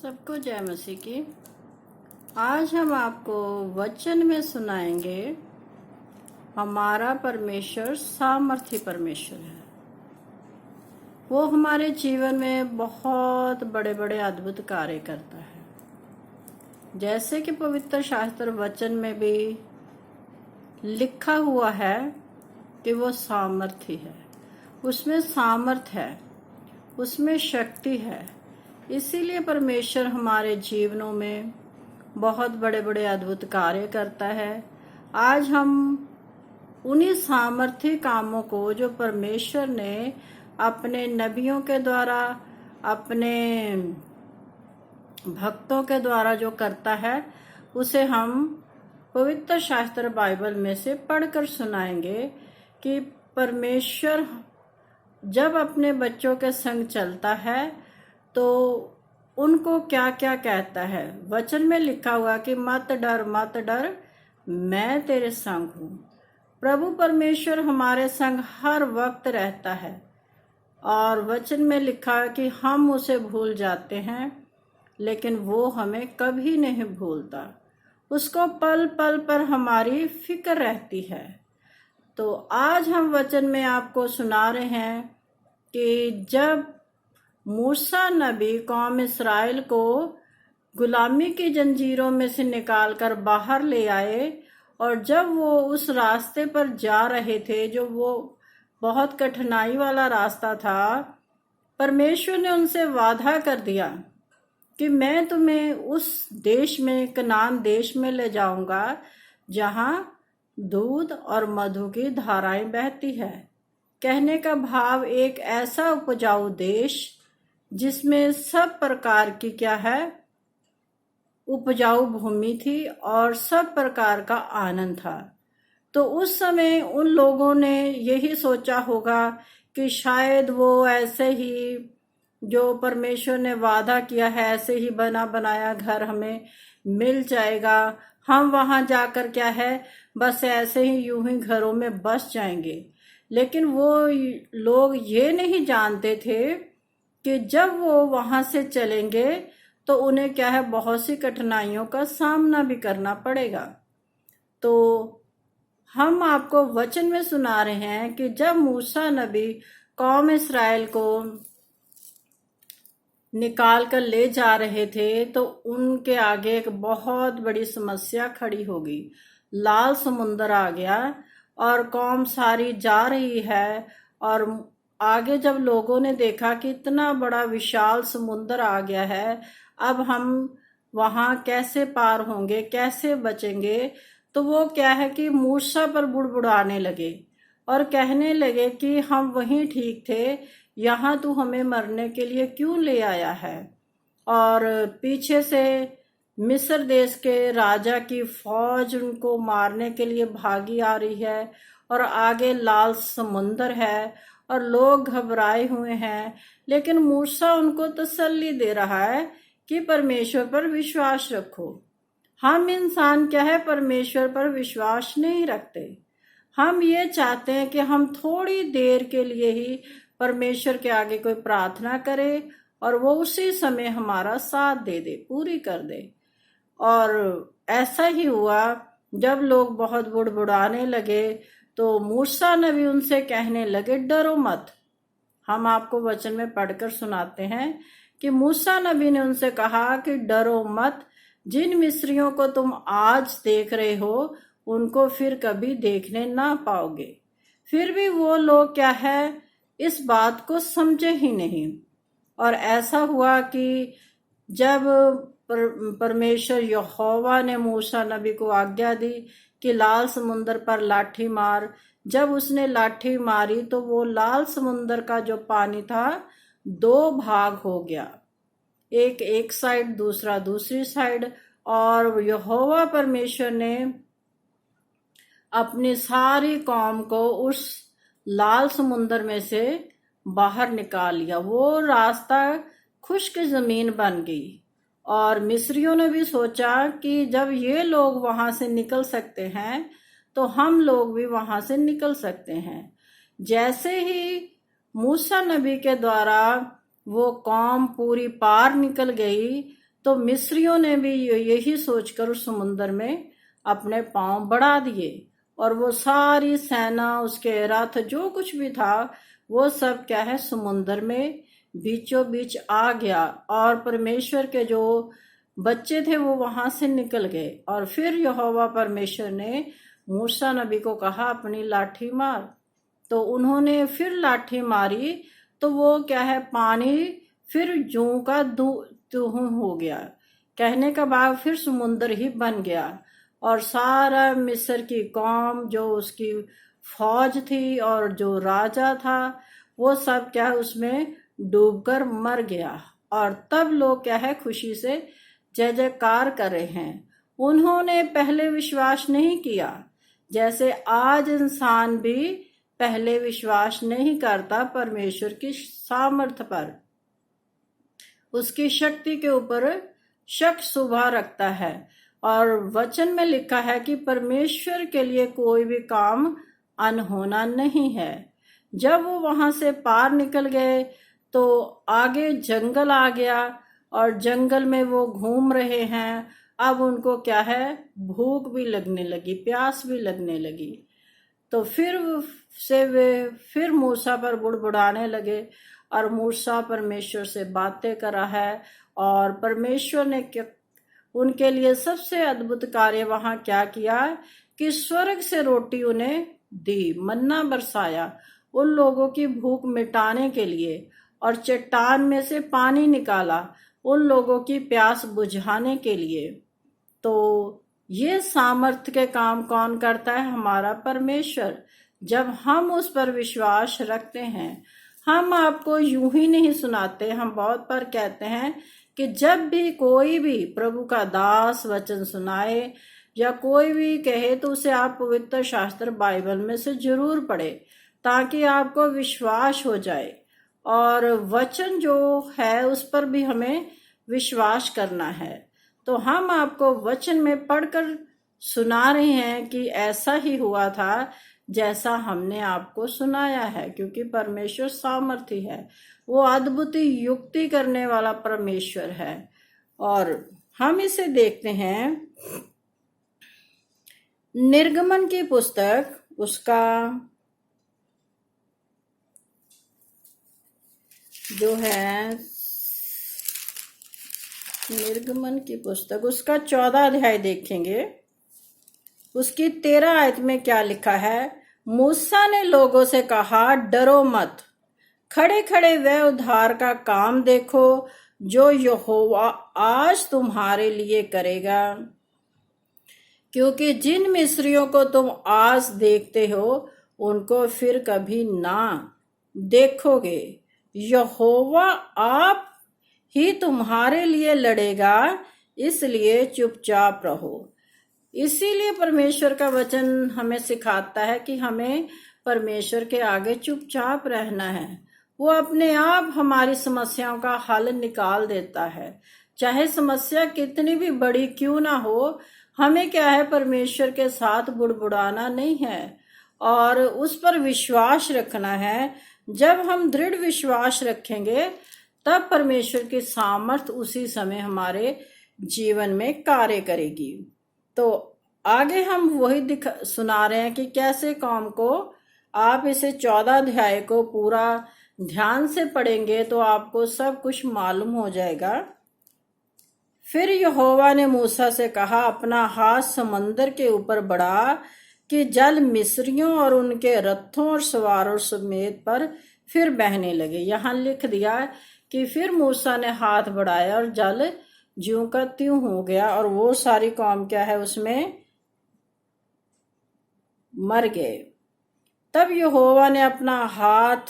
सबको जय मसीह की। आज हम आपको वचन में सुनाएंगे हमारा परमेश्वर सामर्थी परमेश्वर है। वो हमारे जीवन में बहुत बड़े बड़े अद्भुत कार्य करता है। जैसे कि पवित्र शास्त्र वचन में भी लिखा हुआ है कि वो सामर्थी है, उसमें सामर्थ है, उसमें शक्ति है। इसीलिए परमेश्वर हमारे जीवनों में बहुत बड़े बड़े अद्भुत कार्य करता है। आज हम उन्हीं सामर्थ्य कामों को जो परमेश्वर ने अपने नबियों के द्वारा, अपने भक्तों के द्वारा जो करता है, उसे हम पवित्र शास्त्र बाइबल में से पढ़कर सुनाएंगे कि परमेश्वर जब अपने बच्चों के संग चलता है तो उनको क्या क्या कहता है। वचन में लिखा हुआ कि मत डर मत डर, मैं तेरे संग हूँ। प्रभु परमेश्वर हमारे संग हर वक्त रहता है और वचन में लिखा है कि हम उसे भूल जाते हैं लेकिन वो हमें कभी नहीं भूलता। उसको पल पल पर हमारी फिक्र रहती है। तो आज हम वचन में आपको सुना रहे हैं कि जब मूसा नबी कौम इस्राएल को गुलामी की जंजीरों में से निकालकर बाहर ले आए और जब वो उस रास्ते पर जा रहे थे, जो वो बहुत कठिनाई वाला रास्ता था, परमेश्वर ने उनसे वादा कर दिया कि मैं तुम्हें उस देश में, कनान देश में ले जाऊंगा जहां दूध और मधु की धाराएं बहती है। कहने का भाव एक ऐसा उपजाऊ देश जिसमें सब प्रकार की क्या है, उपजाऊ भूमि थी और सब प्रकार का आनंद था। तो उस समय उन लोगों ने यही सोचा होगा कि शायद वो ऐसे ही जो परमेश्वर ने वादा किया है, ऐसे ही बना बनाया घर हमें मिल जाएगा। हम वहां जाकर क्या है, बस ऐसे ही यूं ही घरों में बस जाएंगे। लेकिन वो लोग ये नहीं जानते थे कि जब वो वहां से चलेंगे तो उन्हें क्या है, बहुत सी कठिनाइयों का सामना भी करना पड़ेगा। तो हम आपको वचन में सुना रहे हैं कि जब मूसा नबी कौम इस्राएल को निकाल कर ले जा रहे थे तो उनके आगे एक बहुत बड़ी समस्या खड़ी हो गई। लाल समुंदर आ गया और कौम सारी जा रही है और आगे जब लोगों ने देखा कि इतना बड़ा विशाल समुंदर आ गया है, अब हम वहां कैसे पार होंगे, कैसे बचेंगे, तो वो क्या है कि मूसा पर बुड़बुड़ाने लगे और कहने लगे कि हम वहीं ठीक थे, यहाँ तू हमें मरने के लिए क्यों ले आया है। और पीछे से मिस्र देश के राजा की फौज उनको मारने के लिए भागी आ रही है और आगे लाल समुंदर है और लोग घबराए हुए हैं। लेकिन मूसा उनको तसल्ली दे रहा है कि परमेश्वर पर विश्वास रखो। हम इंसान क्या है, परमेश्वर पर विश्वास नहीं रखते। हम ये चाहते हैं कि हम थोड़ी देर के लिए ही परमेश्वर के आगे कोई प्रार्थना करें और वो उसी समय हमारा साथ दे दे, पूरी कर दे। और ऐसा ही हुआ। जब लोग बहुत बुड़बुड़ाने लगे तो मूसा नबी उनसे कहने लगे, डरो मत। हम आपको वचन में पढ़कर सुनाते हैं कि मूसा नबी ने उनसे कहा कि डरो मत, जिन मिस्रियों को तुम आज देख रहे हो उनको फिर कभी देखने ना पाओगे। फिर भी वो लोग क्या है, इस बात को समझे ही नहीं। और ऐसा हुआ कि जब परमेश्वर यहोवा ने मूसा नबी को आज्ञा दी कि लाल समुंदर पर लाठी मार, जब उसने लाठी मारी तो वो लाल समुंदर का जो पानी था 2 भाग हो गया, एक साइड, दूसरा दूसरी साइड। और यहोवा परमेश्वर ने अपनी सारी कौम को उस लाल समुंदर में से बाहर निकाल लिया। वो रास्ता खुश्क जमीन बन गई और मिस्रियों ने भी सोचा कि जब ये लोग वहां से निकल सकते हैं तो हम लोग भी वहां से निकल सकते हैं। जैसे ही मूसा नबी के द्वारा वो कौम पूरी पार निकल गई तो मिस्रियों ने भी यही सोचकर उस समुद्र में अपने पांव बढ़ा दिए और वो सारी सेना, उसके रथ, जो कुछ भी था, वो सब क्या है, समुद्र में बीचों बीच आ गया। और परमेश्वर के जो बच्चे थे वो वहां से निकल गए। और फिर यहोवा परमेश्वर ने मूसा नबी को कहा, अपनी लाठी मार। तो उन्होंने फिर लाठी मारी, तो वो क्या है, पानी फिर जूं का तुहं हो गया। कहने का भाव फिर समुद्र ही बन गया और सारा मिस्र की कौम, जो उसकी फौज थी और जो राजा था, वो सब क्या है, उसमें डूबकर मर गया। और तब लोग क्या है, खुशी से जय जयकार कर रहे हैं। उन्होंने पहले विश्वास नहीं किया, जैसे आज इंसान भी पहले विश्वास नहीं करता परमेश्वर की सामर्थ्य पर, उसकी शक्ति के ऊपर शक शुबा रखता है। और वचन में लिखा है कि परमेश्वर के लिए कोई भी काम अनहोना नहीं है। जब वो वहां से पार निकल गए तो आगे जंगल आ गया और जंगल में वो घूम रहे हैं। अब उनको क्या है, भूख भी लगने लगी, प्यास भी लगने लगी। तो वे फिर मूसा पर बुड़बुड़ाने लगे और मूसा परमेश्वर से बातें कर रहा है। और परमेश्वर ने उनके लिए सबसे अद्भुत कार्य वहां क्या किया कि स्वर्ग से रोटी उन्हें दी, मन्ना बरसाया उन लोगों की भूख मिटाने के लिए, और चट्टान में से पानी निकाला उन लोगों की प्यास बुझाने के लिए। तो ये सामर्थ्य के काम कौन करता है? हमारा परमेश्वर। जब हम उस पर विश्वास रखते हैं, हम आपको यूं ही नहीं सुनाते, हम बहुत बार कहते हैं कि जब भी कोई भी प्रभु का दास वचन सुनाए या कोई भी कहे तो उसे आप पवित्र शास्त्र बाइबल में से जरूर पढ़े, ताकि आपको विश्वास हो जाए। और वचन जो है उस पर भी हमें विश्वास करना है। तो हम आपको वचन में पढ़कर सुना रहे हैं कि ऐसा ही हुआ था जैसा हमने आपको सुनाया है, क्योंकि परमेश्वर सामर्थी है, वो अद्भुत युक्ति करने वाला परमेश्वर है। और हम इसे देखते हैं निर्गमन की पुस्तक, उसका जो है निर्गमन की पुस्तक, उसका 14 अध्याय देखेंगे। उसकी 13 आयत में क्या लिखा है? मूसा ने लोगों से कहा, डरो मत, खड़े खड़े वह उद्धार का काम देखो जो यहोवा आज तुम्हारे लिए करेगा। क्योंकि जिन मिस्रियों को तुम आज देखते हो उनको फिर कभी ना देखोगे। यहोवा आप ही तुम्हारे लिए लड़ेगा, इसलिए चुपचाप रहो। इसीलिए परमेश्वर का वचन हमें सिखाता है कि हमें परमेश्वर के आगे चुपचाप रहना है। वो अपने आप हमारी समस्याओं का हल निकाल देता है, चाहे समस्या कितनी भी बड़ी क्यों ना हो। हमें क्या है, परमेश्वर के साथ बुड़बुड़ाना नहीं है और उस पर विश्वास रखना है। जब हम दृढ़ विश्वास रखेंगे तब परमेश्वर की सामर्थ उसी समय हमारे जीवन में कार्य करेगी। तो आगे हम वही सुना रहे हैं कि कैसे काम को, आप इसे 14 अध्याय को पूरा ध्यान से पढ़ेंगे तो आपको सब कुछ मालूम हो जाएगा। फिर यहोवा ने मूसा से कहा, अपना हाथ समंदर के ऊपर बढ़ा कि जल मिस्रियों और उनके रथों और सवारों समेत पर फिर बहने लगे। यहाँ लिख दिया कि फिर मूसा ने हाथ बढ़ाया और जल ज्यों का त्यों हो गया और वो सारी कौम क्या है, उसमें मर गए। तब मूसा ने अपना हाथ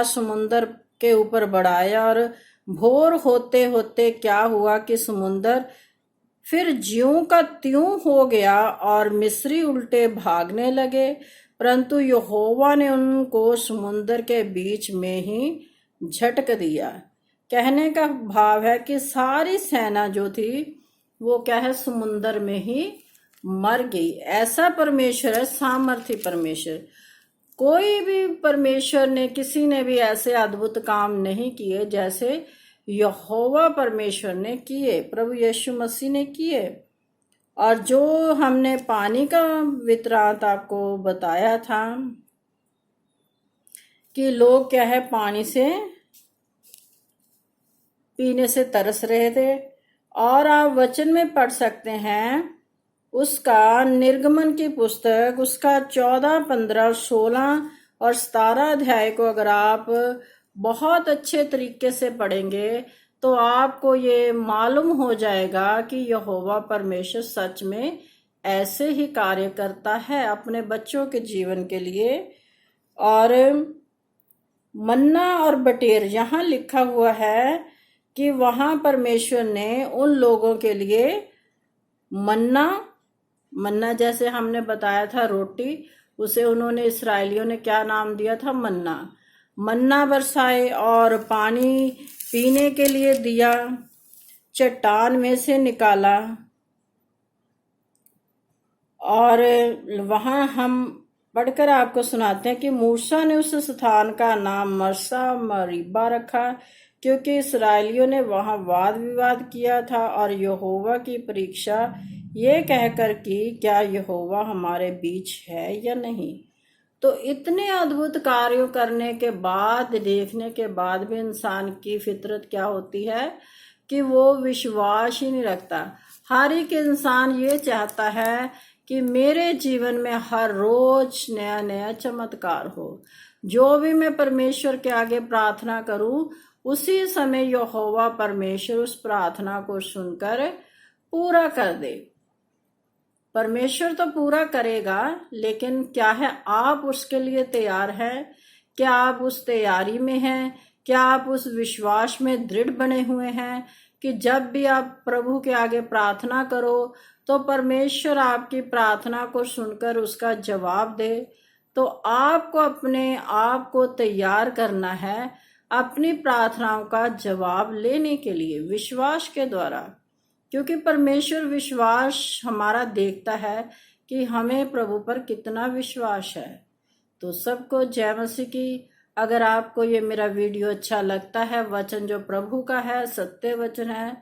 समुंदर के ऊपर बढ़ाया और भोर होते होते क्या हुआ कि समुंदर फिर ज्यों का त्यों हो गया और मिस्री उल्टे भागने लगे। परंतु यहोवा ने उनको समुंदर के बीच में ही झटक दिया। कहने का भाव है कि सारी सेना जो थी वो क्या है, समुंदर में ही मर गई। ऐसा परमेश्वर है, सामर्थी परमेश्वर। कोई भी परमेश्वर ने, किसी ने भी ऐसे अद्भुत काम नहीं किए जैसे यहोवा परमेश्वर ने किए, प्रभु यीशु मसीह ने किए। और जो हमने पानी का वितरांत आपको बताया था कि लोग क्या है पानी से पीने से तरस रहे थे, और आप वचन में पढ़ सकते हैं उसका निर्गमन की पुस्तक उसका 14, 15, 16 और 17 अध्याय को अगर आप बहुत अच्छे तरीके से पढ़ेंगे तो आपको ये मालूम हो जाएगा कि यहोवा परमेश्वर सच में ऐसे ही कार्य करता है अपने बच्चों के जीवन के लिए। और मन्ना और बटेर यहाँ लिखा हुआ है कि वहां परमेश्वर ने उन लोगों के लिए मन्ना जैसे हमने बताया था रोटी, उसे उन्होंने इस्राएलियों ने क्या नाम दिया था? मन्ना बरसाए और पानी पीने के लिए दिया, चट्टान में से निकाला। और वहां हम पढ़कर आपको सुनाते हैं कि मूसा ने उस स्थान का नाम मरसा मरीबा रखा, क्योंकि इस्राएलियों ने वहां वाद विवाद किया था और यहोवा की परीक्षा ये कहकर कि क्या यहोवा हमारे बीच है या नहीं। तो इतने अद्भुत कार्यों करने के बाद, देखने के बाद भी इंसान की फितरत क्या होती है कि वो विश्वास ही नहीं रखता। हर एक इंसान ये चाहता है कि मेरे जीवन में हर रोज नया नया चमत्कार हो। जो भी मैं परमेश्वर के आगे प्रार्थना करूं, उसी समय यहोवा परमेश्वर उस प्रार्थना को सुनकर पूरा कर दे। परमेश्वर तो पूरा करेगा, लेकिन क्या है आप उसके लिए तैयार हैं? क्या आप उस तैयारी में हैं? क्या आप उस विश्वास में दृढ़ बने हुए हैं कि जब भी आप प्रभु के आगे प्रार्थना करो तो परमेश्वर आपकी प्रार्थना को सुनकर उसका जवाब दे? तो आपको अपने आप को तैयार करना है अपनी प्रार्थनाओं का जवाब लेने के लिए विश्वास के द्वारा, क्योंकि परमेश्वर विश्वास हमारा देखता है कि हमें प्रभु पर कितना विश्वास है। तो सबको जय मसीह की। अगर आपको ये मेरा वीडियो अच्छा लगता है, वचन जो प्रभु का है, सत्य वचन है,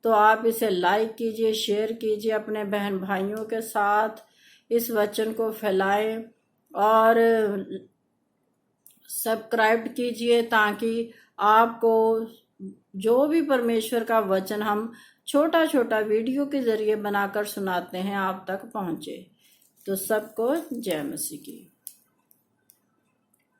तो आप इसे लाइक कीजिए, शेयर कीजिए, अपने बहन भाइयों के साथ इस वचन को फैलाएं और सब्सक्राइब कीजिए, ताकि आपको जो भी परमेश्वर का वचन हम छोटा छोटा वीडियो के जरिए बनाकर सुनाते हैं आप तक पहुंचे। तो सबको जय मसीह की।